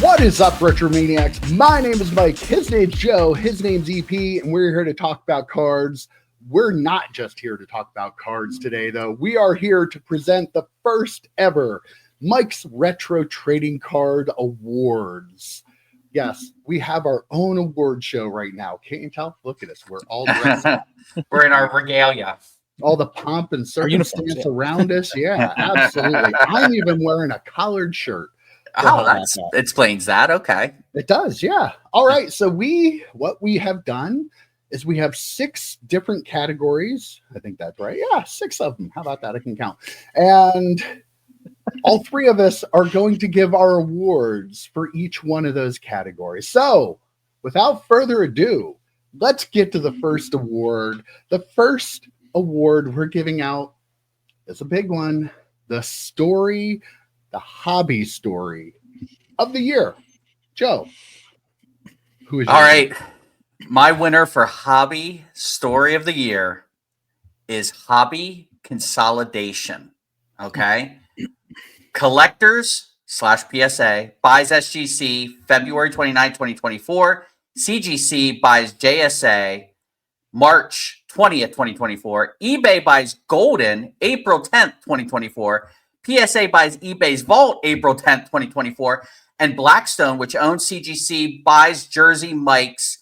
What is up, Retromaniacs? My name is Mike. His name's Joe. His name's EP, and we're here to talk about cards. We're not just here to talk about cards today, though. We are here to present the first ever Mike's Retro Trading Card Awards. Yes, we have our own award show right now. Can't you tell? Look at us. We're all dressed up. We're in our regalia. All the pomp and circumstance around us. Yeah, absolutely. I'm even wearing a collared shirt. Oh, that explains that. Okay. It does, yeah. All right. So what we have done is we have 6 different categories. I think that's right. Yeah, 6 of them. How about that? I can count. And all 3 of us are going to give our awards for each one of those categories. So without further ado, let's get to the first award. The first award we're giving out is a big one. The hobby story of the year. Joe, who is all right? My winner for hobby story of the year is Hobby Consolidation. Okay. Collectors / PSA buys SGC February 29, 2024. CGC buys JSA March 20th, 2024. eBay buys Golden April 10th, 2024. PSA buys eBay's Vault April 10th, 2024. And Blackstone, which owns CGC, buys Jersey Mike's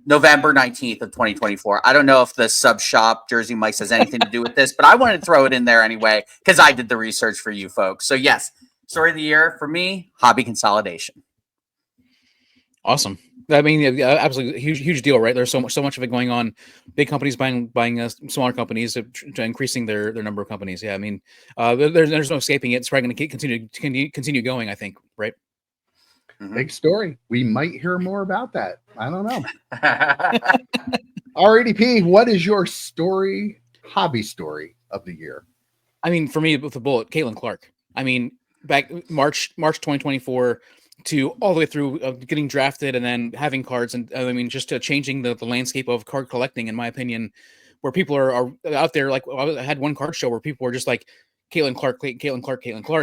November 19th of 2024. I don't know if the sub shop Jersey Mike's has anything to do with this, but I wanted to throw it in there anyway because I did the research for you folks. So yes, story of the year for me, Hobby Consolidation. Awesome. I mean, absolutely huge deal, right? There's so much of it going on. Big companies buying smaller companies to increasing their number of companies. Yeah, I mean, there's no escaping it. It's probably going to continue going. I think, right? Big story. We might hear more about that. I don't know. RADP, what is your hobby story of the year? I mean, for me, with the bullet, Caitlin Clark. I mean, back March 2024. To all the way through getting drafted and then having cards, and I mean, just changing the landscape of card collecting, in my opinion, where people are out there. Like, I had one card show where people were just like, Caitlin Clark,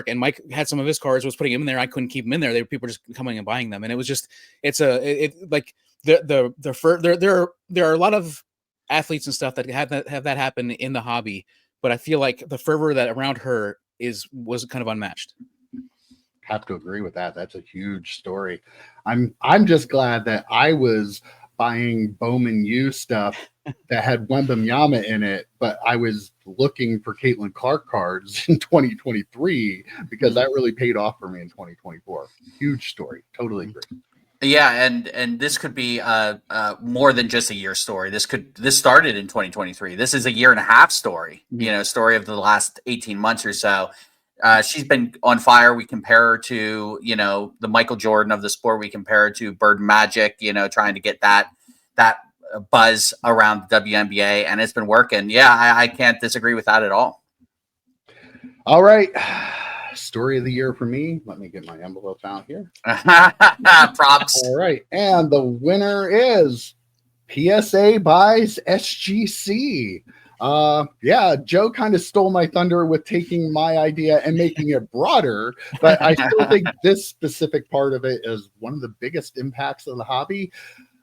and Mike had some of his cards, was putting them in there. I couldn't keep them in there. People were just coming and buying them, and it was just, there are a lot of athletes and stuff that have that happen in the hobby, but I feel like the fervor that around her was kind of unmatched. Have to agree with that. That's a huge story. I'm just glad that I was buying Bowman U stuff that had Wembanyama in it, but I was looking for Caitlin Clark cards in 2023 because that really paid off for me in 2024. Huge story. Totally agree. Yeah, and this could be more than just a year story. This started in 2023. This is a year and a half story. Story of the last 18 months or so. She's been on fire. We compare her to, the Michael Jordan of the sport. We compare her to Bird Magic, trying to get that buzz around the WNBA, and it's been working. Yeah, I can't disagree with that at all. All right. Story of the year for me. Let me get my envelope out here. Props. All right. And the winner is PSA buys SGC. Joe kind of stole my thunder with taking my idea and making it broader, but I still think this specific part of it is one of the biggest impacts of the hobby.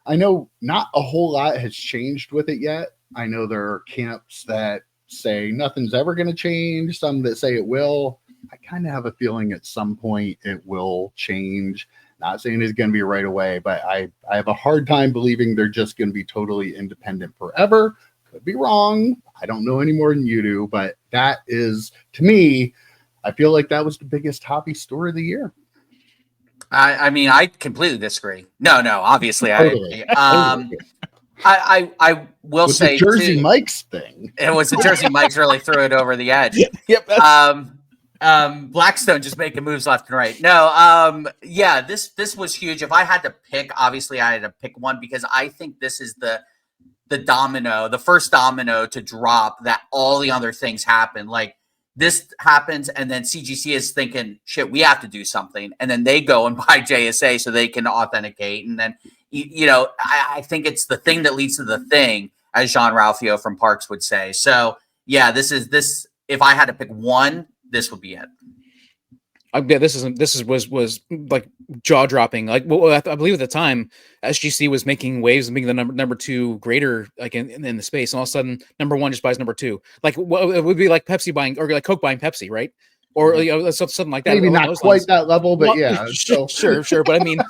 I know not a whole lot has changed with it yet. I know there are camps that say nothing's ever going to change, some that say it will. I kind of have a feeling at some point it will change. Not saying it's going to be right away, but I have a hard time believing they're just going to be totally independent forever. Could be wrong. I don't know any more than you do, but that is, to me, I feel like that was the biggest hobby story of the year. I mean, I completely disagree. No, obviously, totally. I will say the Jersey Mike's thing. It was the Jersey Mike's really threw it over the edge. Yep. Blackstone just making moves left and right. No, this was huge. If I had to pick, obviously I had to pick one because I think this is the first domino to drop that all the other things happen. Like this happens, and then CGC is thinking, shit, we have to do something. And then they go and buy JSA so they can authenticate. And then, I think it's the thing that leads to the thing, as Jean Ralphio from Parks would say. So yeah, this. If I had to pick one, this would be it. was like jaw dropping. Like, well, I believe at the time SGC was making waves and being the number two grader like in the space, and all of a sudden number one just buys number two. Like, well, it would be like Pepsi buying or like Coke buying Pepsi, right? Or something like that. Maybe not quite that level, but yeah. Sure. But I mean,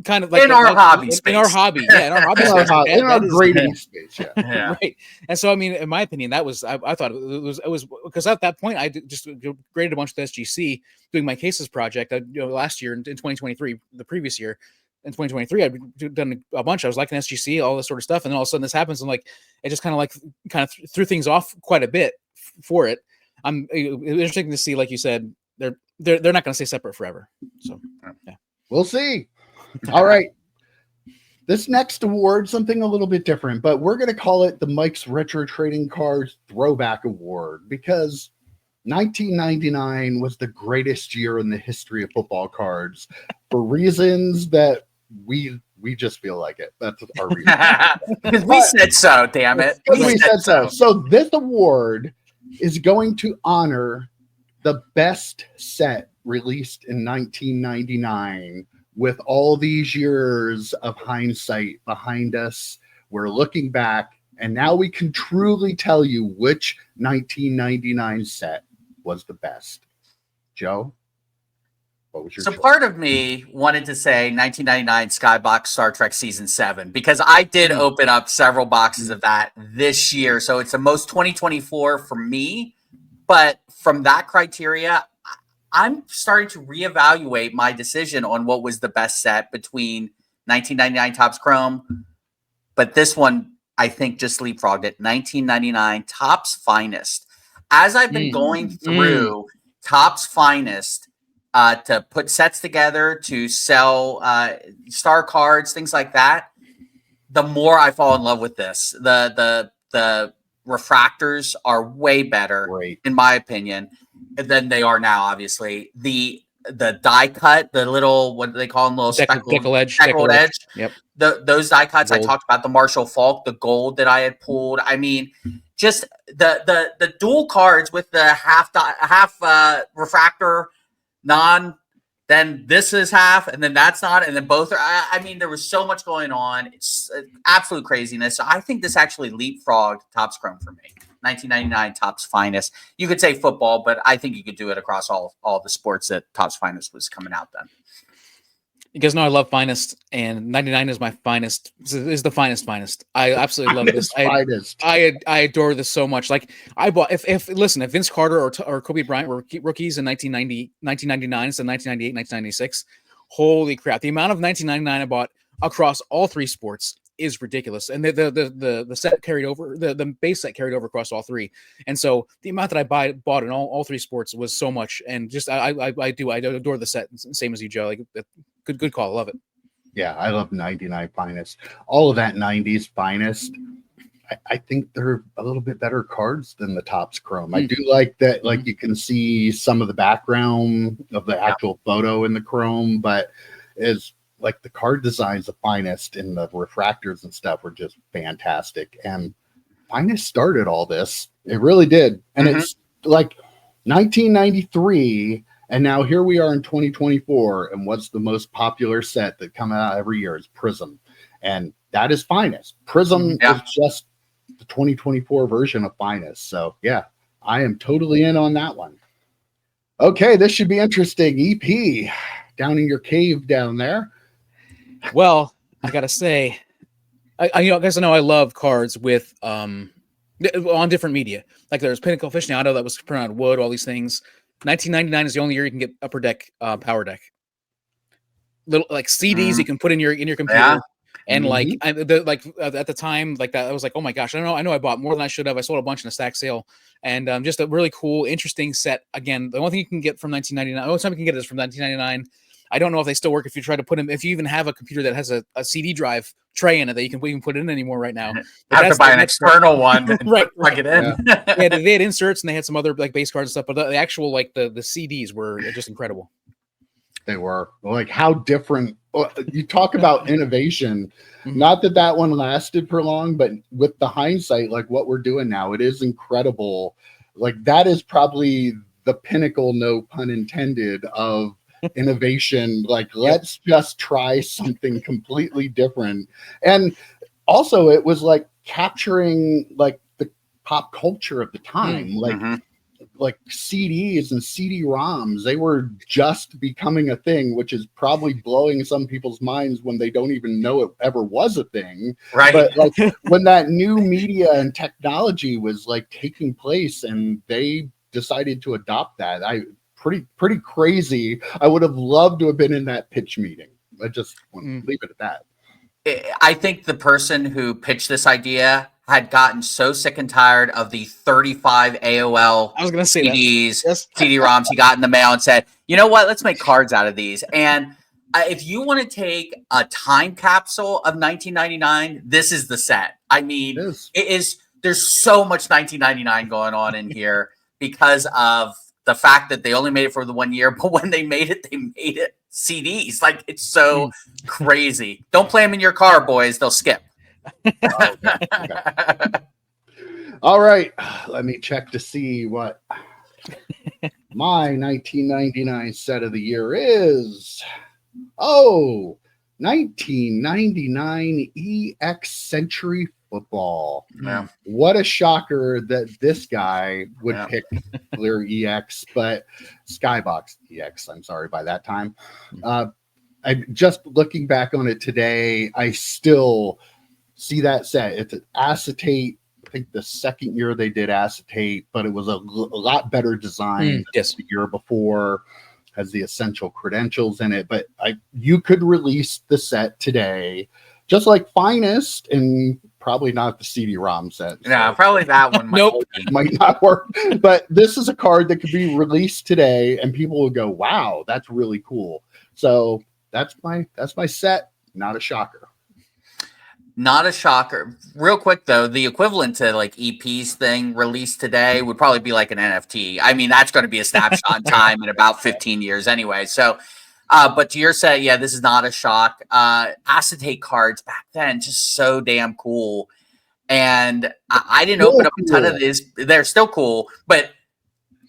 kind of like in our hobby space. In our hobby, yeah, in our hobby in our grading space, yeah. Right. And so, I mean, in my opinion, that was I thought it was because at that point I just graded a bunch of the SGC doing my cases project. Last year in 2023, the previous year. In 2023, I'd done a bunch. I was liking SGC, all this sort of stuff, and then all of a sudden this happens, and like it just kind of threw things off quite a bit for it. I'm interesting to see, like you said, they're not going to stay separate forever. So yeah, we'll see. All right, this next award, something a little bit different, but we're going to call it the Mike's Retro Trading Cards Throwback Award because 1999 was the greatest year in the history of football cards for reasons that we just feel like it. That's our reason. Because we said so. Damn it, we said so. So this award is going to honor the best set released in 1999 with all these years of hindsight behind us. We're looking back, and now we can truly tell you which 1999 set was the best. Joe, what was your choice? Part of me wanted to say 1999 Skybox Star Trek Season 7 because I did open up several boxes of that this year. So it's the most 2024 for me. But from that criteria, I'm starting to reevaluate my decision on what was the best set between 1999 Topps Chrome. But this one, I think, just leapfrogged it. 1999 Topps Finest. As I've been going through Topps Finest, to put sets together, to sell star cards, things like that, the more I fall in love with this. The refractors are way better, in my opinion, than they are now, obviously. The die cut, the little, what do they call them? Little speckled edge. Yep. Those die cuts, gold. I talked about the Marshall Falk, the gold that I had pulled. I mean, just the dual cards with the half refractor, then this is half, and then that's not, and then both are. I mean, there was so much going on. It's absolute craziness. So I think this actually leapfrogged Topps Chrome for me. 1999 Topps Finest. You could say football, but I think you could do it across all the sports that Topps Finest was coming out then. You guys know I love Finest, and 99 is my finest. Is the finest. I absolutely love this. I adore this so much. Like I bought if Vince Carter or Kobe Bryant were rookies in 1990, 1999 to 1998, 1996, holy crap! The amount of 1999 I bought across all three sports is ridiculous, and the set carried over, the base set carried over across all three, and so the amount that I bought in all three sports was so much, and just I adore the set, same as you, Joe. Like good call, love it. Yeah, I love 99 Finest, all of that 90s Finest. I think they're a little bit better cards than the Topps Chrome. I do like that, like you can see some of the background of the actual photo in the Chrome, but is like the card designs of Finest and the refractors and stuff were just fantastic. And Finest started all this. It really did. And it's like 1993, and now here we are in 2024. And what's the most popular set that come out every year is Prism. And that is Finest. Prism is just the 2024 version of Finest. So yeah, I am totally in on that one. Okay, this should be interesting. EP, down in your cave down there. Well, I gotta say, I guess I know I love cards with on different media. Like there's Pinnacle Aficionado that was printed on wood, all these things. 1999 is the only year you can get Upper Deck Power Deck. Little like CDs you can put in your computer. Yeah. And like at the time, like that, I was like, oh my gosh, I know I bought more than I should have. I sold a bunch in a stack sale, and just a really cool, interesting set. Again, the only thing you can get from 1999, the only time you can get it is from 1999. I don't know if they still work if you try to put them, if you even have a computer that has a CD drive tray in it that you can even put in anymore right now. But have to buy an external one and plug it in. Yeah, they had inserts and they had some other like base cards and stuff, but the actual like the CDs were just incredible. They were like how different. You talk about innovation. Not that one lasted for long, but with the hindsight, like what we're doing now, it is incredible. Like that is probably the pinnacle, no pun intended, of innovation. Like, let's just try something completely different. And also, it was like capturing like the pop culture of the time. Like CDs and CD-ROMs, they were just becoming a thing, which is probably blowing some people's minds when they don't even know it ever was a thing. Right. But like when that new media and technology was like taking place and they decided to adopt that, pretty crazy. I would have loved to have been in that pitch meeting. I just want to leave it at that. I think the person who pitched this idea had gotten so sick and tired of the 35 AOL I was going to say CDs, that. Yes. CD-ROMs he got in the mail and said, you know what, let's make cards out of these. And if you want to take a time capsule of 1999, this is the set. I mean, it is. There's so much 1999 going on in here because of the fact that they only made it for the 1 year, but when they made it CDs. Like, it's so crazy. Don't play them in your car, boys. They'll skip. Okay. All right. Let me check to see what my 1999 set of the year is. 1999 EX Century Football. Yeah. What a shocker that this guy would pick Fleer EX, but Skybox EX. I'm sorry, by that time. I just looking back on it today, I still see that set. It's an acetate. I think the second year they did acetate, but it was a lot better design than the year before. Has the essential credentials in it, but you could release the set today, just like Finest, and probably not the CD-ROM set. No, probably that one. Might not work. But this is a card that could be released today, and people will go, "Wow, that's really cool." So that's my set. Not a shocker. Not a shocker. Real quick though, the equivalent to like EP's thing released today would probably be like an NFT. I mean, that's going to be a snapshot in time in about 15 years anyway. So, but to your set, yeah, this is not a shock. Acetate cards back then, just so damn cool. And I didn't open up a ton of these. They're still cool, but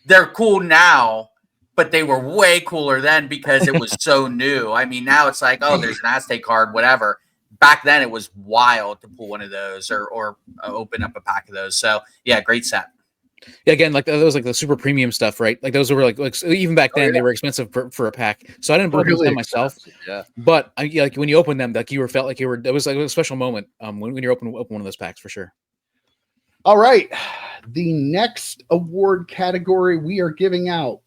they're cool now. But they were way cooler then because it was so new. I mean, now it's like, oh, there's an acetate card, whatever. Back then, it was wild to pull one of those or open up a pack of those. So, yeah, great set. Yeah, again, like those, like the super premium stuff, right? Like those were like even back then they were expensive for a pack. So I didn't open them myself. Yeah, but like when you opened them, like you felt like you were. It was like a special moment when you open one of those packs for sure. All right, the next award category we are giving out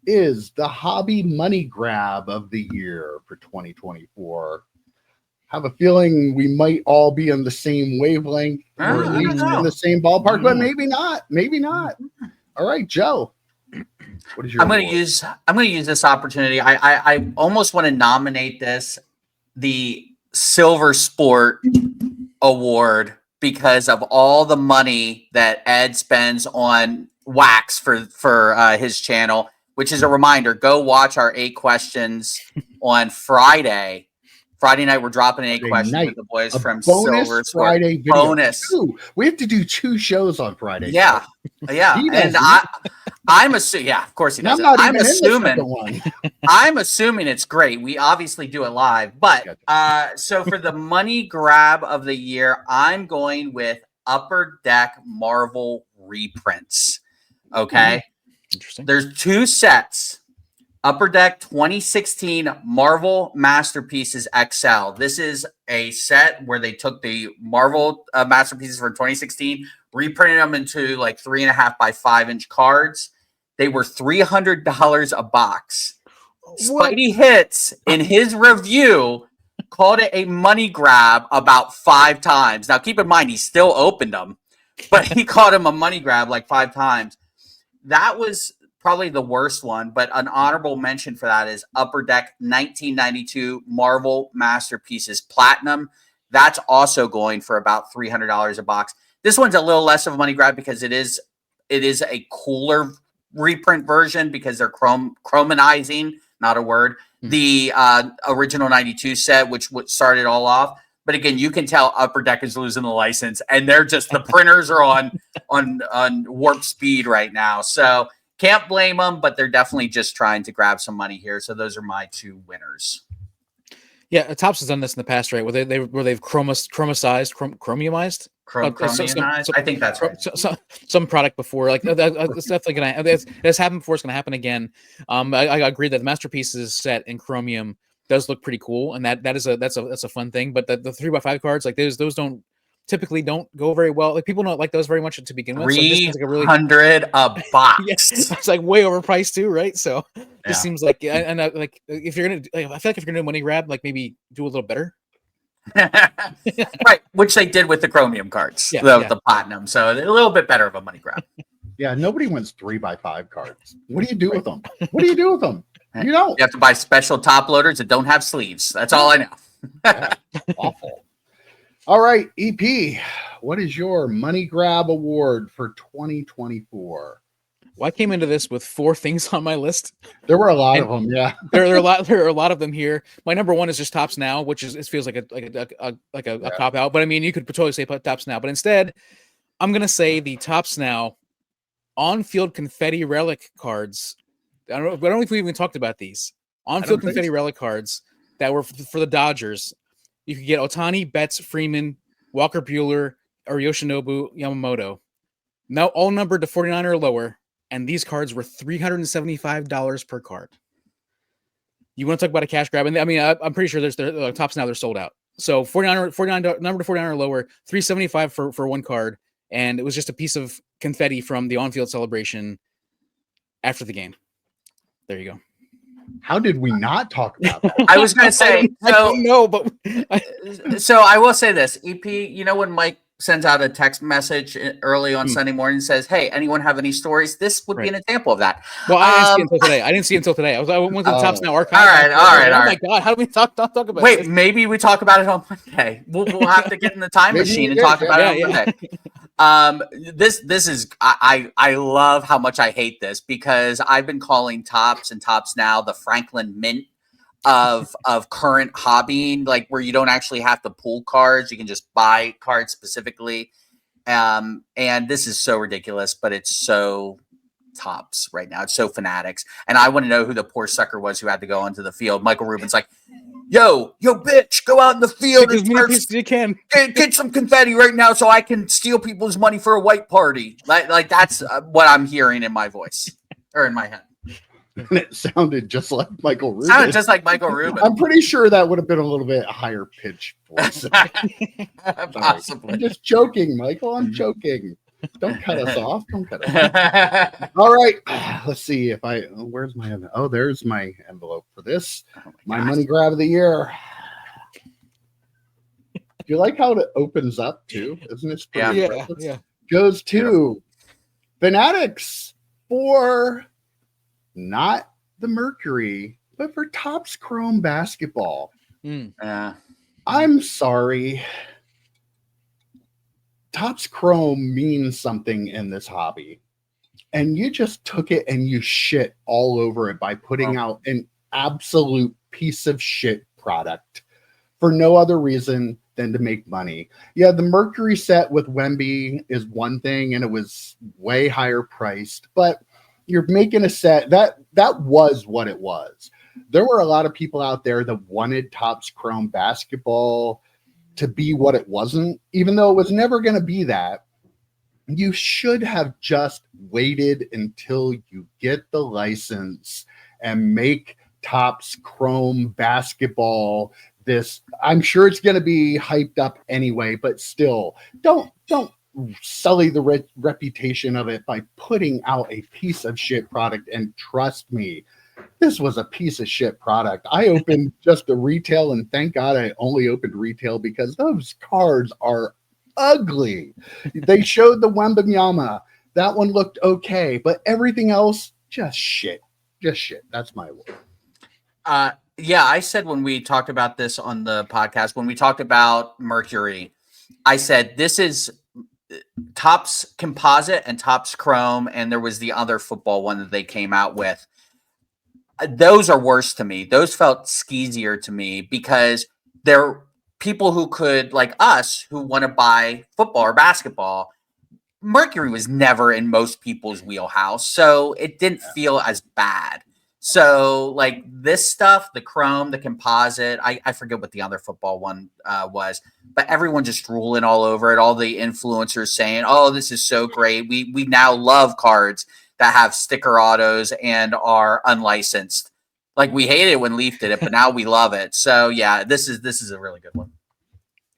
is the Hobby Money Grab of the year for 2024. Have a feeling we might all be on the same wavelength, or at least in the same ballpark, but maybe not. Maybe not. All right, Joe. What is your I'm going to use this opportunity. I almost want to nominate this the Silver Sport Award because of all the money that Ed spends on wax for his channel, which is a reminder, go watch our 8 questions on Friday. Friday night, we're dropping an 8 questions with the boys from Silver Sport. Friday video. Bonus. We have to do 2 shows on Friday. Yeah. Yeah. And I'm assuming, yeah, of course he does. I'm assuming it's great. We obviously do it live. But so for the money grab of the year, I'm going with Upper Deck Marvel reprints. Okay. Interesting. There's 2 sets. Upper Deck 2016 Marvel Masterpieces XL. This is a set where they took the Marvel Masterpieces from 2016, reprinted them into like 3.5 by 5 inch cards. They were $300 a box. Spidey Hits in his review called it a money grab about 5 times. Now keep in mind he still opened them, but he called him a money grab like 5 times. That was probably the worst one, but an honorable mention for that is Upper Deck 1992 Marvel Masterpieces Platinum. That's also going for about $300 a box. This one's a little less of a money grab because it is a cooler reprint version because they're chromanizing, not a word, the original 92 set, which started all off. But again, you can tell Upper Deck is losing the license, and they're just the printers are on warp speed right now. So can't blame them, but they're definitely just trying to grab some money here. So those are my two winners. Yeah, Topps has done this in the past, right? Where they've chromiumized. I think that's right. Some product before, like it's definitely gonna. That's happened before. It's gonna happen again. I agree that the Masterpieces set in chromium does look pretty cool, and that's a fun thing. But the 3x5 cards, like those typically don't go very well. Like people don't like those very much to begin with. So this seems like a really 300 a box. Yeah, it's like way overpriced too, right? So it seems like, and like if you're gonna, I feel like if you're gonna do a money grab, like maybe do a little better. Right, which they did with the chromium cards, the platinum. So a little bit better of a money grab. Yeah, nobody wins 3x5 cards. What do you do with them? What do you do with them? You don't. You have to buy special top loaders that don't have sleeves. That's all I know. Yeah, awful. All right, EP, what is your money grab award for 2024? Well, I came into this with 4 things on my list. There were a lot of them, yeah. There are a lot of them here. My number 1 is just Topps Now, which is it feels like a cop out. But I mean, you could totally say Topps Now, but instead, I'm gonna say the Topps Now on-field confetti relic cards. I don't know if we even talked about these on-field confetti relic cards that were for the Dodgers. You could get Ohtani, Betts, Freeman, Walker Buehler, or Yoshinobu Yamamoto. Now all numbered to 49 or lower, and these cards were $375 per card. You want to talk about a cash grab? And I mean, I'm pretty sure there's Topps Now, they're sold out. So 49 number to 49 or lower, $375 for one card, and it was just a piece of confetti from the on-field celebration after the game. There you go. How did we not talk about that? I was going to say, I don't know, but so I will say this, EP, you know, when Mike sends out a text message early on Sunday morning and says, "Hey, anyone have any stories?" This would be an example of that. Well, I didn't see it until today. I went to the Topps Now archive. All right. Oh my God, how do we talk about Wait, this? maybe we talk about it on Monday. We'll have to get in the time machine and talk about it on Monday. This is I love how much I hate this because I've been calling Topps and Topps Now the Franklin Mint of current hobbying, like where you don't actually have to pull cards, you can just buy cards specifically. And this is so ridiculous, but it's so Topps right now. It's so Fanatics. And I want to know who the poor sucker was who had to go onto the field. Michael Rubin's like, yo, bitch, go out in the field and you can get some confetti right now so I can steal people's money for a white party. Like that's what I'm hearing in my voice or in my head. And it sounded just like Michael Rubin. I'm pretty sure that would have been a little bit higher pitch voice. Possibly. I'm just joking, Michael. I'm joking. Don't cut us off. All right. Let's see if where's my envelope? Oh, there's my envelope for this. My money grab of the year. Do you like how it opens up too? Isn't it? Yeah. Goes to Fanatics for not the Mercury, but for Topps Chrome basketball. I'm sorry. Topps Chrome means something in this hobby. And you just took it and you shit all over it by putting out an absolute piece of shit product for no other reason than to make money. Yeah, the Mercury set with Wemby is one thing, and it was way higher priced, but you're making a set that was what it was. There were a lot of people out there that wanted Topps Chrome basketball to be what it wasn't, even though it was never going to be that. You should have just waited until you get the license and make Topps Chrome basketball this. I'm sure it's going to be hyped up anyway, but still, don't sully the reputation of it by putting out a piece of shit product. And trust me, this was a piece of shit product. I opened just a retail, and thank God I only opened retail because those cards are ugly. They showed the Wembanyama. That one looked okay, but everything else, just shit. That's my word. Yeah, I said when we talked about this on the podcast, when we talked about Mercury, I said this is Topps Composite and Topps Chrome, and there was the other football one that they came out with. Those are worse to me. Those felt skeezier to me because they're people who could, like us, who want to buy football or basketball. Mercury was never in most people's wheelhouse, so it didn't feel as bad. So like this stuff, the chrome, the composite, I forget what the other football one was, but everyone just drooling all over it. All the influencers saying, "Oh, this is so great. We now love cards that have sticker autos and are unlicensed." Like we hated it when Leaf did it, but now we love it. So yeah, this is a really good one.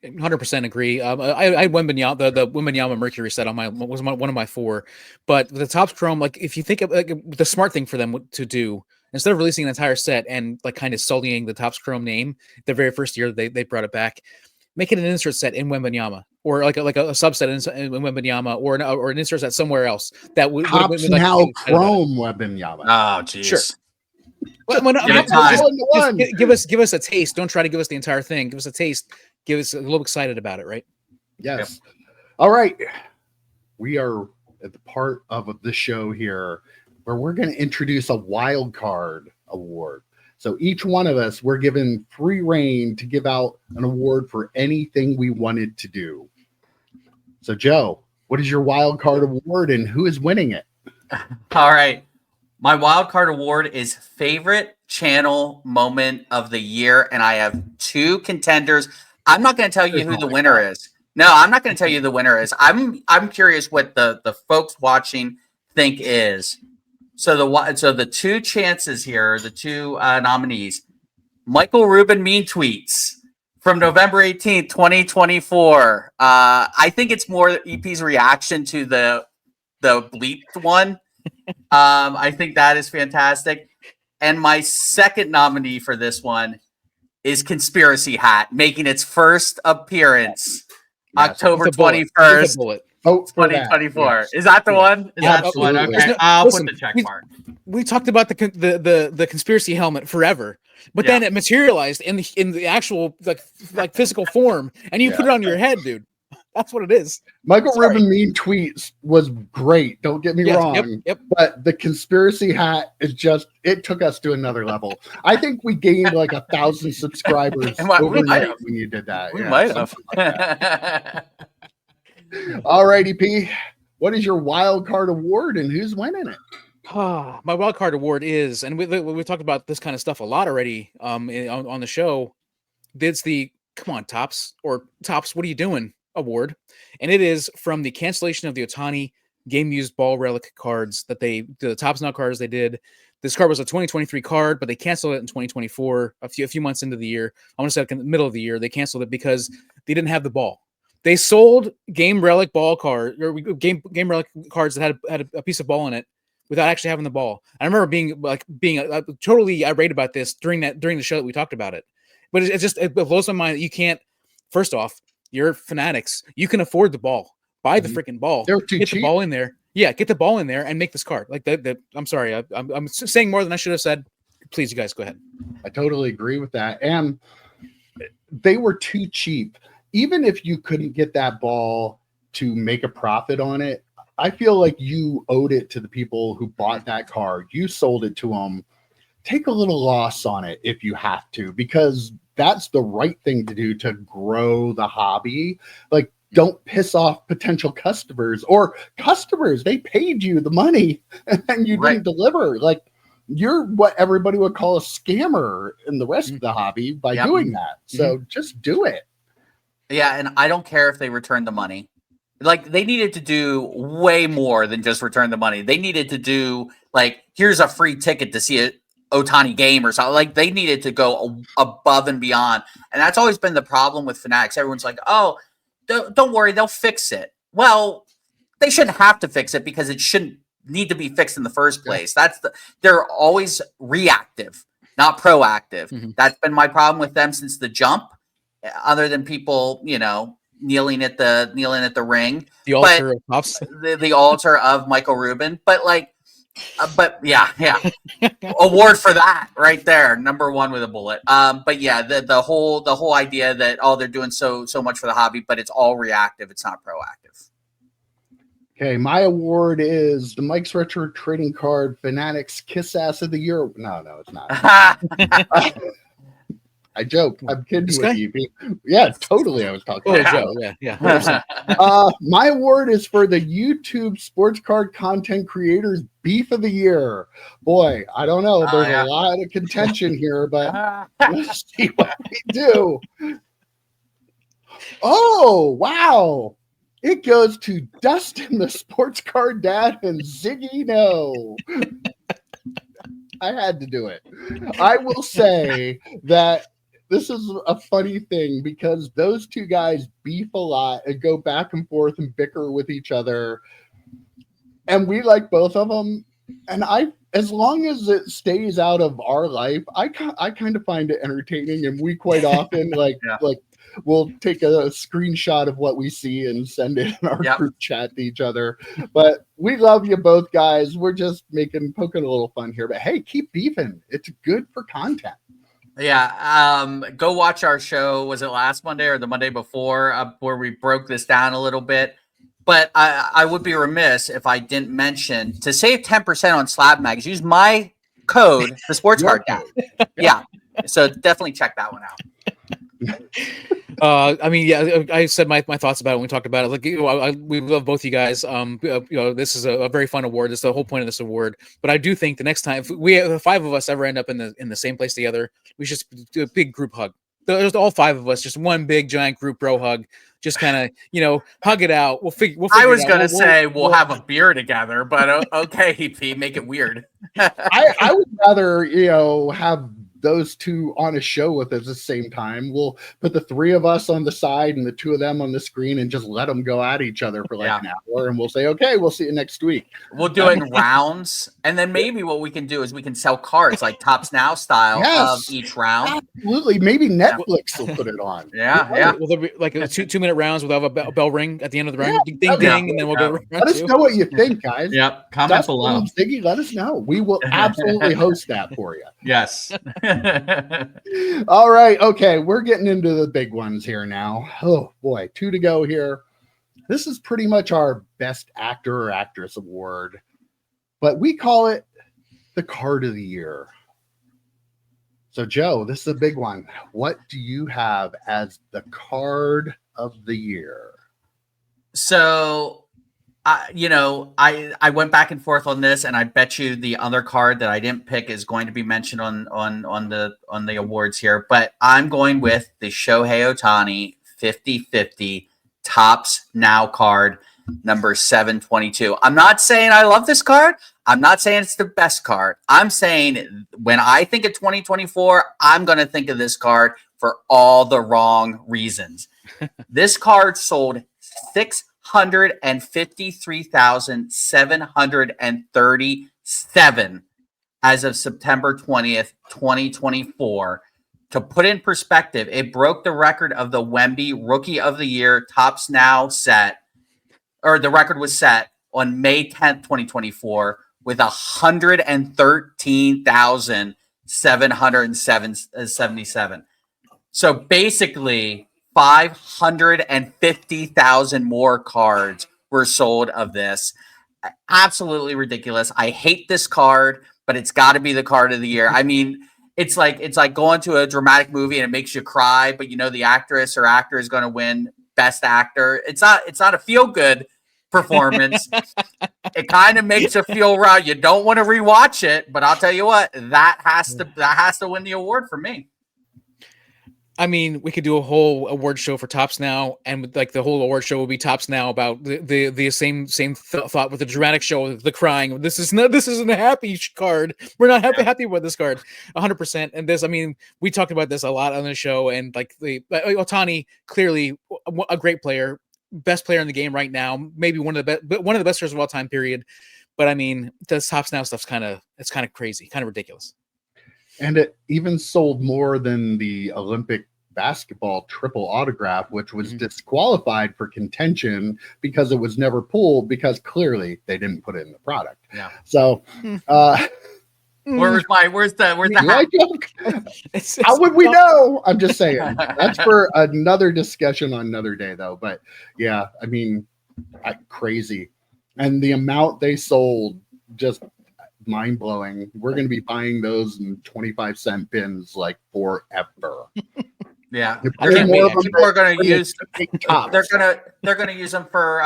100% agree. I had Wembanyama, the Wembanyama Mercury set on one of my 4, but the Topps Chrome, like if you think of like the smart thing for them to do, instead of releasing an entire set and like kind of sullying the Topps Chrome name, the very first year they brought it back, make it an insert set in Wembanyama, or like a subset in Wembanyama, or an insert set somewhere else that would Topps like, now Chrome Wembanyama. Oh, jeez. Sure. Give us a taste. Don't try to give us the entire thing. Give us a taste. Give us a little excited about it, right? Yes. Yep. All right. We are at the part of the show here where we're going to introduce a wild card award. So each one of us, we're given free reign to give out an award for anything we wanted to do. So Joe, what is your wild card award and who is winning it? All right. My wild card award is favorite channel moment of the year, and I have 2 contenders. I'm not going to tell you who the winner is. No, I'm not going to tell you who the winner is. I'm curious what the folks watching think is. So the 2 chances here, the 2 nominees, Michael Rubin mean tweets from November 18th, 2024. I think it's more EP's reaction to the bleeped one. I think that is fantastic. And my second nominee for this one is Conspiracy Hat, making its first appearance October 21st, 2024. Yes. Is that the one? Is that Absolutely. the one? Okay, I'll put the check mark. We talked about the conspiracy helmet forever, but then it materialized in the actual like physical form, and you put it on your head, dude. That's what it is. Michael Rubin mean tweets was great. Don't get me wrong. Yep. But the conspiracy hat is it took us to another level. I think we gained like 1,000 subscribers overnight when you did that. We might have. All righty, P. What is your wild card award and who's winning it? My wild card award is, and we talked about this kind of stuff a lot already on the show. It's the Come On Topps, or Topps, What Are You Doing award, and it is from the cancellation of the Ohtani game used ball relic cards that the Topps Now cards they did. This card was a 2023 card, but they canceled it in 2024, a few months into the year. I want to say like in the middle of the year, they canceled it because they didn't have the ball. They sold game relic ball card or game relic cards that had a piece of ball in it without actually having the ball. I remember being totally irate about this during the show that we talked about it. But it blows my mind that you can't. First off, you're fanatics. You can afford the ball. Buy the freaking ball. They're too cheap. Get the ball in there. Yeah, get the ball in there and make this card. Like that. I'm sorry. I'm saying more than I should have said. Please, you guys, go ahead. I totally agree with that. And they were too cheap. Even if you couldn't get that ball to make a profit on it, I feel like you owed it to the people who bought that card. You sold it to them. Take a little loss on it if you have to, because that's the right thing to do to grow the hobby. Like, don't piss off potential customers or customers. They paid you the money and you didn't deliver. Like, you're what everybody would call a scammer in the rest of the hobby by doing that. So just do it. Yeah, and I don't care if they return the money. Like, they needed to do way more than just return the money. They needed to do, like, here's a free ticket to see a Ohtani game or something. Like, they needed to go above and beyond. And that's always been the problem with Fanatics. Everyone's like, oh, don't worry, they'll fix it. Well, they shouldn't have to fix it because it shouldn't need to be fixed in the first place. They're always reactive, not proactive. That's been my problem with them since the jump, other than people, kneeling at the ring. The altar of Topps. The altar of Michael Rubin. But yeah. Award for that right there. Number 1 with a bullet. But yeah, the whole idea that, they're doing so much for the hobby, but it's all reactive. It's not proactive. Okay, my award is the Mike's Retro Trading Card Fanatics Kiss Ass of the Year. No, it's not. I joke. I'm kidding This with guy? you. Yeah, totally. I was talking Oh, about Joe. Joe. Yeah. 100%. My award is for the YouTube sports card content creators beef of the year. Boy, I don't know. There's a lot of contention here, but let's see what we do. Oh, wow. It goes to Dustin, the sports card dad, and Ziggy No. I had to do it. I will say that this is a funny thing because those two guys beef a lot and go back and forth and bicker with each other. And we like both of them. And as long as it stays out of our life, I kind of find it entertaining. And we quite often like we'll take a screenshot of what we see and send it in our group chat to each other. But we love you both, guys. We're just poking a little fun here. But hey, keep beefing. It's good for content. Yeah. Go watch our show. Was it last Monday or the Monday before where we broke this down a little bit? But I would be remiss if I didn't mention to save 10% on Slab Mags, use my code, the sports card guy. Yeah. So definitely check that one out. I mean, yeah, I said my thoughts about it when we talked about it. Like, we love both you guys. This is a very fun award. That's the whole point of this award. But I do think the next time, if the 5 of us ever end up in the same place together, we should do a big group hug. There's all 5 of us, just one big giant group bro hug. Just kind of, hug it out. We'll figure. I was gonna say we'll have a beer together, but okay, Pete, make it weird. I would rather have those two on a show with us at the same time. We'll put the 3 of us on the side and the 2 of them on the screen and just let them go at each other for an hour. And we'll say, okay, we'll see you next week. We'll do it in rounds. And then maybe what we can do is we can sell cards like Tops Now style of each round. Absolutely. Maybe Netflix will put it on. Yeah. Will there be like a 2-minute rounds? We'll have a bell ring at the end of the round. Ding, ding, ding. And then we'll go. Let us know what you think, guys. Yep. Comment below. Ziggy, let us know. We will absolutely host that for you. Yes. All right. Okay. We're getting into the big ones here now. Oh, boy. 2 to go here. This is pretty much our best actor or actress award, but we call it the card of the year. So, Joe, this is a big one. What do you have as the card of the year? So, I went back and forth on this, and I bet you the other card that I didn't pick is going to be mentioned on the awards here. But I'm going with the Shohei Ohtani 50/50 Tops Now card, number 722. I'm not saying I love this card. I'm not saying it's the best card. I'm saying when I think of 2024, I'm going to think of this card for all the wrong reasons. This card sold 653,737 as of September 20th, 2024. To put in perspective, it broke the record of the Wemby Rookie of the Year Tops Now set, or the record was set on May 10th, 2024, with 113,777. So basically, 550,000 more cards were sold of this. Absolutely ridiculous. I hate this card, but it's got to be the card of the year. I mean, it's like going to a dramatic movie and it makes you cry, but the actress or actor is going to win Best Actor. It's not a feel good performance. It kind of makes you feel right. You don't want to rewatch it, but I'll tell you what, that has to win the award for me. I mean, we could do a whole award show for Tops Now, and like the whole award show will be Tops Now about the same thought with the dramatic show, the crying. This isn't a happy card. We're not happy with this card, 100%. And this, I mean, we talked about this a lot on the show, and like Ohtani, clearly a great player, best player in the game right now, maybe one of the best players of all time. Period. But I mean, this Tops Now stuff's kind of crazy, kind of ridiculous. And it even sold more than the Olympic basketball triple autograph, which was disqualified for contention because it was never pulled because clearly they didn't put it in the product. Yeah. So, where's the joke? How would we know? I'm just saying. That's for another discussion on another day, though. But yeah, I mean, crazy, and the amount they sold just mind blowing. We're going to be buying those in 25-cent bins like forever. Yeah, If I there's can't more wait, of them, people are going to they're use. take tops. They're gonna use them for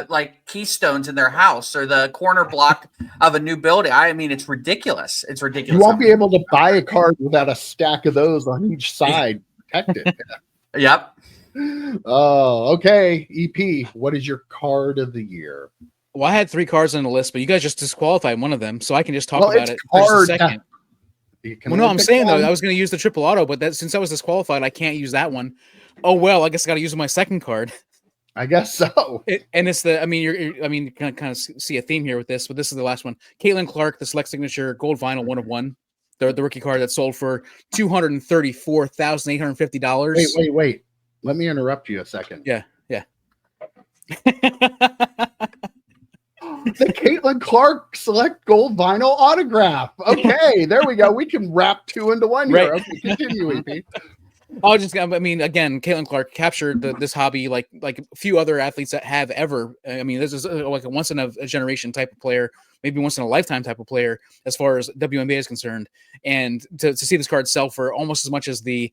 like keystones in their house or the corner block of a new building. I mean, it's ridiculous. It's You ridiculous. won't be able to buy a card without a stack of those on each side protected. Yep. Oh, okay. EP, what is your card of the year? Well, I had 3 cards on the list, but you guys just disqualified one of them, so I can just talk Well, about it's it for just a hard. second. You can Well, no, only I'm pick saying though, one. I was going to use the triple auto, but that since I was disqualified, I can't use that one. Oh well, I guess I got to use my second card. I guess so. And it's the, I mean, you can kind of see a theme here with this, but this is the last one. Caitlin Clark, the select signature gold vinyl 1/1, the rookie card that sold for $234,850. Wait. Let me interrupt you a second. Yeah. The Caitlin Clark Select Gold Vinyl Autograph. Okay, there we go. We can wrap 2 into 1 here. Right. Okay, continue, EP. I mean, again, Caitlin Clark captured this hobby like a few other athletes that have ever. I mean, this is like a once in a generation type of player, maybe once in a lifetime type of player, as far as WNBA is concerned. And to see this card sell for almost as much as the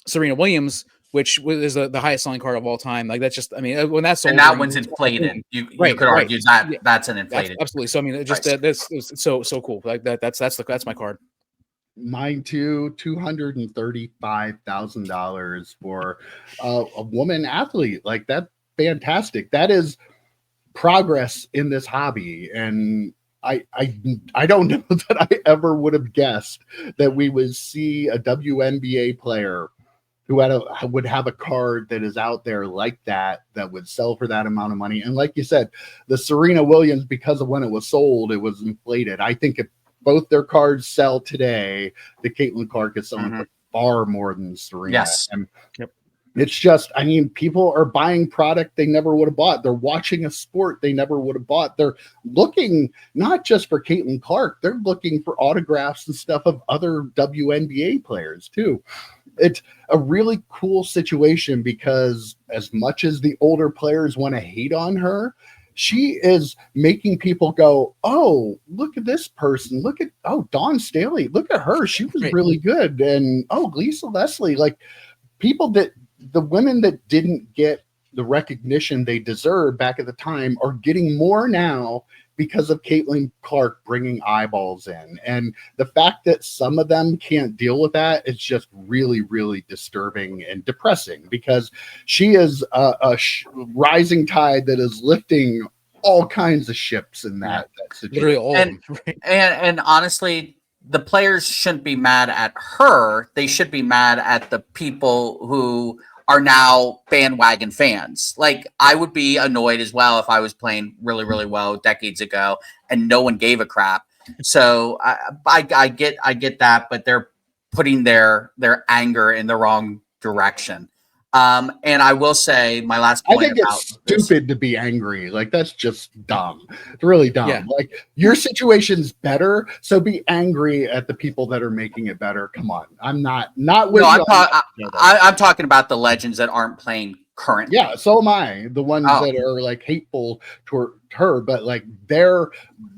Serena Williams, which is the highest selling card of all time. Like that's just, I mean, when that's sold, And that one's inflated. You Right, could argue that Yeah. that's an inflated. Absolutely. So I mean, it just price. this is so cool. Like that's my card. Mine too, $235,000 for a woman athlete. Like that's fantastic. That is progress in this hobby. And I don't know that I ever would have guessed that we would see a WNBA player who would have a card that is out there like that would sell for that amount of money. And like you said, the Serena Williams, because of when it was sold, it was inflated. I think if both their cards sell today, the Caitlin Clark is selling for far more than Serena. Yes. And it's just, I mean, people are buying product they never would have bought. They're watching a sport they never would have bought. They're looking not just for Caitlin Clark, they're looking for autographs and stuff of other WNBA players too. It's a really cool situation because as much as the older players want to hate on her, she is making people go, oh, look at this person. Look at, Dawn Staley. Look at her. She was really good. And, Lisa Leslie, like the women that didn't get the recognition they deserved back at the time are getting more now because of Caitlin Clark bringing eyeballs in. And the fact that some of them can't deal with that is just really, really disturbing and depressing because she is a rising tide that is lifting all kinds of ships in that situation. Literally all of them. And honestly, the players shouldn't be mad at her. They should be mad at the people who are now bandwagon fans. Like I would be annoyed as well if I was playing really, really well decades ago and no one gave a crap. So I get that, but they're putting their anger in the wrong direction. And I will say my last point. I think it's stupid to be angry. Like that's just dumb. It's really dumb. Yeah. Like your situation's better, so be angry at the people that are making it better. Come on, I'm not with. No, I'm talking about the legends that aren't playing currently. Yeah, so am I. The ones that are like hateful toward her, but like they're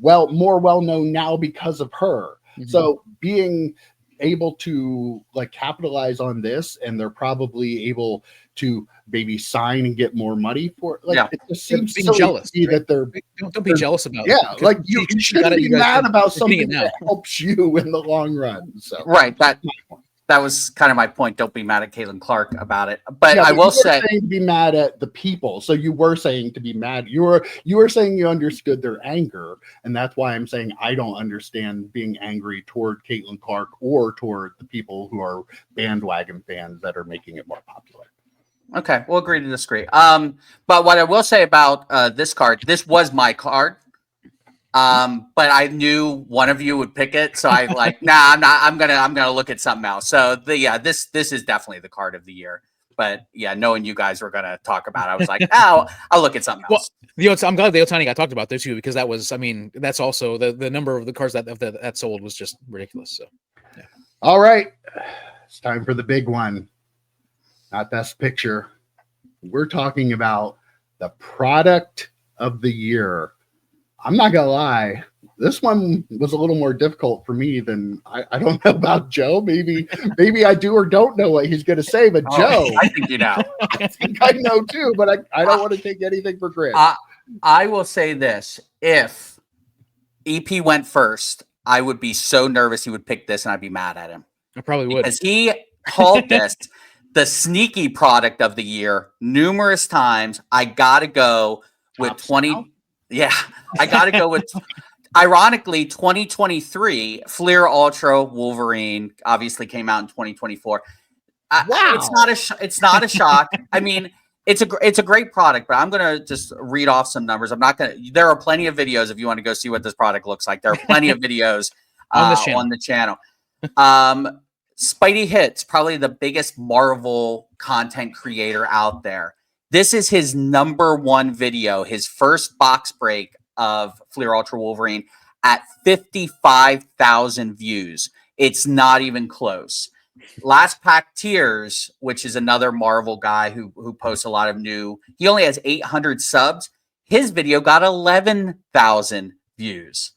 more well known now because of her. Mm-hmm. So being able to like capitalize on this, and they're probably able to maybe sign and get more money for it. Like it just seems being so jealous that they're don't be jealous about it. it. Like you shouldn't be mad about something that helps you in the long run. So right, that was kind of my point. Don't be mad at Caitlin Clark about it. But I will say to be mad at the people. So you were saying to be mad. You were saying you understood their anger, and that's why I'm saying I don't understand being angry toward Caitlin Clark or toward the people who are bandwagon fans that are making it more popular. Okay, we'll agree to disagree. But what I will say about this card, this was my card. But I knew one of you would pick it, so I like, I'm not. I'm gonna look at something else. So this is definitely the card of the year. But yeah, knowing you guys were gonna talk about it, I was like, I'll look at something else. Well, I'm glad the Ohtani got talked about there too, because that was, I mean, that's also the number of the cards that sold was just ridiculous. So yeah. All right, it's time for the big one. Not best picture. We're talking about the product of the year. I'm not gonna lie, This one was a little more difficult for me than I don't know about Joe. Maybe I do or don't know what he's going to say, but Joe, I think you know. I think I know too, but I don't want to take anything for granted. I will say this: if EP went first, I would be so nervous he would pick this, and I'd be mad at him. I probably would. Because he called this the sneaky product of the year numerous times. I gotta go with Top 20. snow? Yeah, I gotta go with. Ironically, 2023 Fleer Ultra Wolverine obviously came out in 2024. Wow. It's not a shock. I mean, it's a great product, but I'm gonna just read off some numbers. I'm not gonna. There are plenty of videos if you want to go see what this product looks like. There are plenty of videos On this channel. on the channel. Spidey Hits, probably the biggest Marvel content creator out there. This is his #1 video, his first box break of Fleer Ultra Wolverine at 55,000 views. It's not even close. Last Pack Tears, which is another Marvel guy who posts a lot of new. He only has 800 subs. His video got 11,000 views.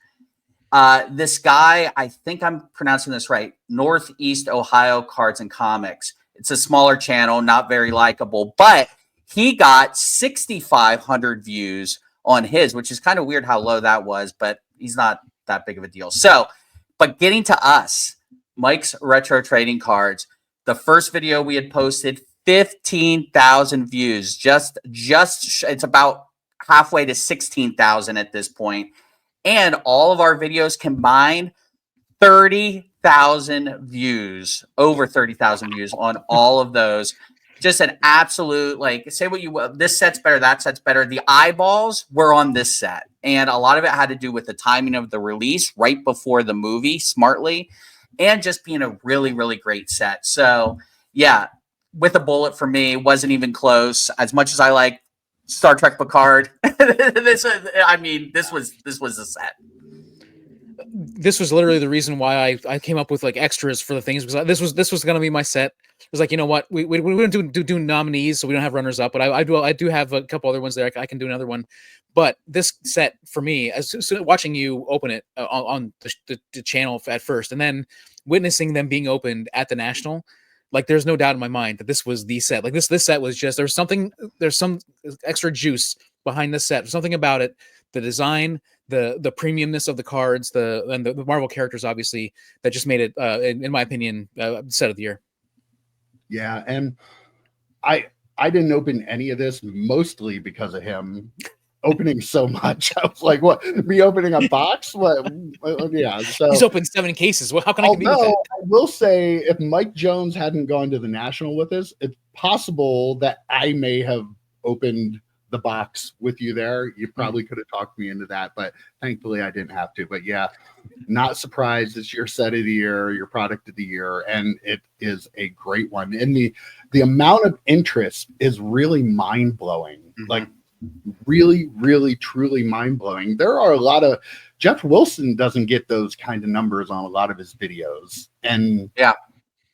This guy, I think I'm pronouncing this right, Northeast Ohio Cards and Comics. It's a smaller channel, not very likable, but he got 6,500 views on his, which is kind of weird how low that was, but he's not that big of a deal. So, but getting to us, Mike's Retro Trading Cards, the first video we had posted, 15,000 views. Just it's about halfway to 16,000 at this point. And all of our videos combined, 30,000 views, over 30,000 views on all of those. Just an absolute, like, say what you will. This set's better, that set's better. The eyeballs were on this set. And a lot of it had to do with the timing of the release right before the movie, smartly, and just being a really, really great set. So, yeah, with a bullet for me, wasn't even close. As much as I like Star Trek Picard, this was a set. This was literally the reason why I came up with like extras for the things, because this was going to be my set. It was like, you know what, we don't do nominees, so we don't have runners up, but I do have a couple other ones there. I can do another one, but this set for me, as watching you open it on the channel at first, and then witnessing them being opened at the National, like there's no doubt in my mind that this was the set. Like this set was just, there's some extra juice behind this set. There's something about it, the design, the premiumness of the cards, and the Marvel characters, obviously, that just made it, in my opinion, set of the year. Yeah, and I didn't open any of this mostly because of him opening so much. I was like, what? Me opening a box? What? Yeah. So he's opened 7 cases. Well, how can I compete with that? I will say, if Mike Jones hadn't gone to the National with us, it's possible that I may have opened the box with you there. You probably could have talked me into that, but thankfully I didn't have to. But yeah, not surprised. It's your set of the year, your product of the year, and it is a great one. And the amount of interest is really mind-blowing. Mm-hmm. Like really, really, truly mind-blowing. There are a lot of Jeff Wilson doesn't get those kind of numbers on a lot of his videos. And yeah,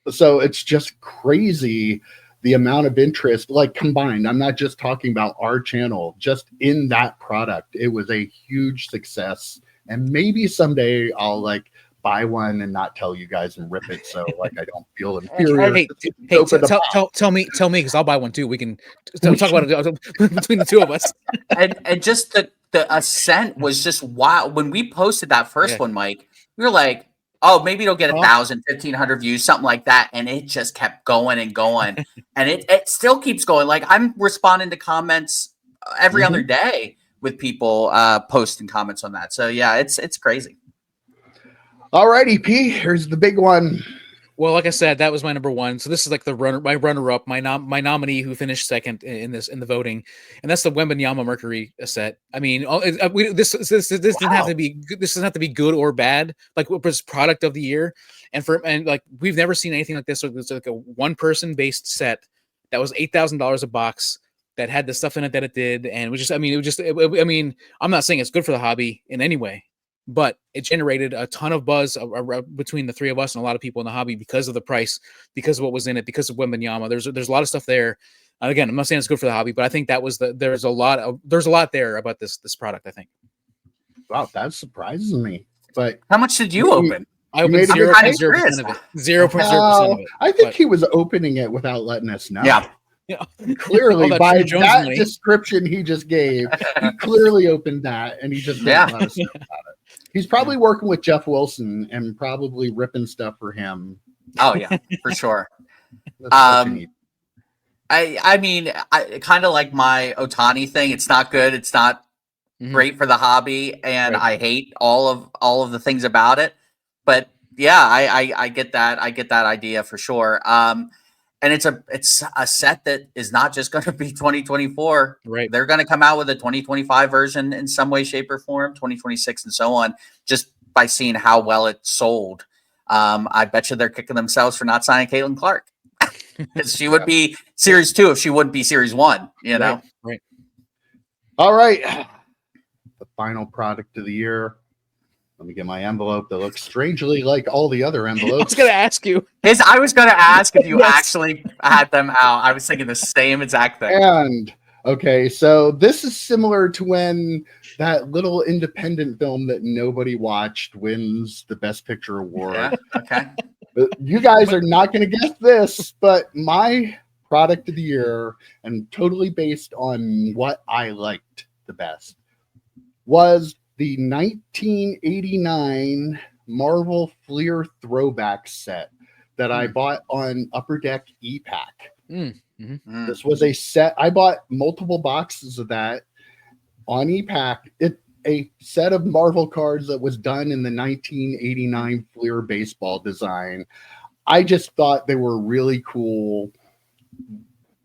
so it's just crazy the amount of interest, like combined. I'm not just talking about our channel, just in that product. It was a huge success. And maybe someday I'll like buy one and not tell you guys and rip it, so like I don't feel inferior. Hey, tell me, because I'll buy one too. We can talk about it between the two of us. and just the ascent was just wild. When we posted that first one, Mike, we were like, oh, maybe it'll get 1,000, 1,500 views, something like that. And it just kept going and going. And it still keeps going. Like, I'm responding to comments every other day with people posting comments on that. So yeah, it's crazy. All righty, P, here's the big one. Well, like I said, that was my #1. So this is like my runner-up, my nominee who finished second in the voting, and that's the Wembanyama Mercury set. I mean, this doesn't have to be good or bad. Like, it was product of the year, and like we've never seen anything like this. So it's like a one-person based set that was $8,000 a box, that had the stuff in it that it did, and it was just, I mean, I'm not saying it's good for the hobby in any way, but it generated a ton of buzz between the three of us and a lot of people in the hobby because of the price, because of what was in it, because of Wembanyama. There's a lot of stuff there. And again, I'm not saying it's good for the hobby, but I think that was there's a lot there about this product, I think. Wow, that surprises me. But How much did you Maybe- open? I made opened a good 0.0% of it. 0.0% of it. I think but- he was opening it without letting us know. Yeah. Yeah. Clearly, All that by Jim Jones that money. description he just gave, he clearly opened that, and he just didn't Yeah. let us know about it. He's probably working with Jeff Wilson and probably ripping stuff for him. Oh yeah, for sure. That's such a Um, neat. I mean, I kind of like my Otani thing. It's not good. It's not Mhm. great for the hobby, and Right. I hate all of the things about it. But yeah, I get that. I get that idea for sure. And it's a set that is not just going to be 2024. Right. They're going to come out with a 2025 version in some way, shape, or form, 2026, and so on. Just by seeing how well it sold, I bet you they're kicking themselves for not signing Caitlin Clark. Because she would be Series 2 if she wouldn't be Series 1. You know. Right. All right. The final product of the year. Let me get my envelope that looks strangely like all the other I envelopes. was going to ask you. I was going to ask if you Yes. actually had them out. I was thinking the same exact thing. And okay, so this is similar to when that little independent film that nobody watched wins the Best Picture award. Yeah. Okay. But you guys are not going to guess this, but my product of the year, and totally based on what I liked the best, was the 1989 Marvel Fleer throwback set that I bought on Upper Deck E-Pack. Mm. This was a set. I bought multiple boxes of that on E-Pack. A set of Marvel cards that was done in the 1989 Fleer baseball design. I just thought they were really cool.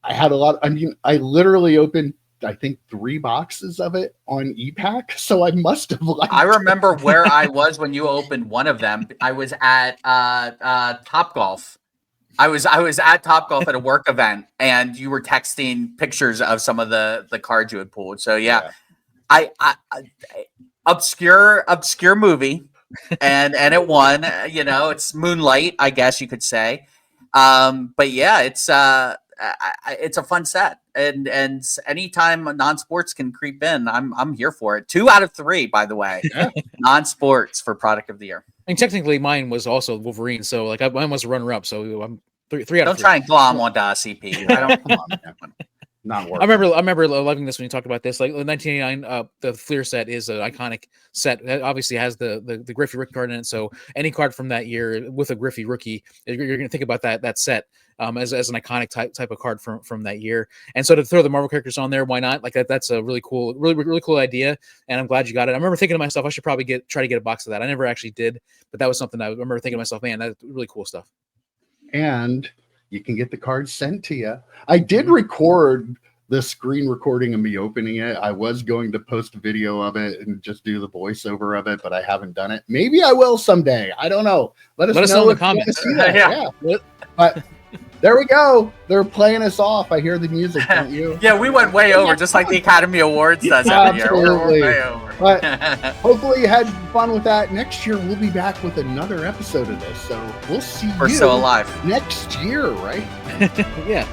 I had a lot. I mean, I literally opened, I think, 3 boxes of it on E-Pack, so I must have liked I remember where I was when you opened one of them. I was at Top Golf. I was at Top Golf at a work event, and you were texting pictures of some of the cards you had pulled. So yeah. I obscure movie, and it won. You know, it's Moonlight, I guess you could say. But yeah, it's a fun set, and anytime non-sports can creep in, I'm here for it. 2 out of 3, by the way, non-sports for product of the year. I mean, technically, mine was also Wolverine, so like mine was a runner-up. So I'm 3 out Don't of 3. try and glom onto CP. I don't. Come on, man. Not working. I remember loving this when you talked about this. Like the 1989, the Fleer set is an iconic set. It obviously has the Griffey rookie card in it. So any card from that year with a Griffey rookie, you're going to think about that set as an iconic type of card from that year. And so to throw the Marvel characters on there, why not? Like that's a really cool idea. And I'm glad you got it. I remember thinking to myself, I should probably try to get a box of that. I never actually did, but that was something I remember thinking to myself, man, that's really cool stuff. And you can get the cards sent to you. I did record the screen recording of me opening it. I was going to post a video of it and just do the voiceover of it, but I haven't done it. Maybe I will someday. I don't know. Let us know in the if you wanna comments. see that. Yeah. Yeah. But there we go. They're playing us off. I hear the music, don't you? Yeah, we went way over, just like the Academy Awards does every year. We're Absolutely. way over. But hopefully you had fun with that. Next year we'll be back with another episode of this. So we'll see We're you still alive. next year, right? Yeah.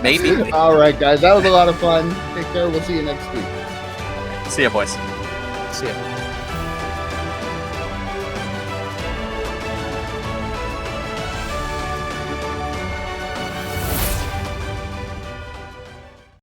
Maybe. All right, guys. That was a lot of fun. Take care. We'll see you next week. See ya, boys. See ya.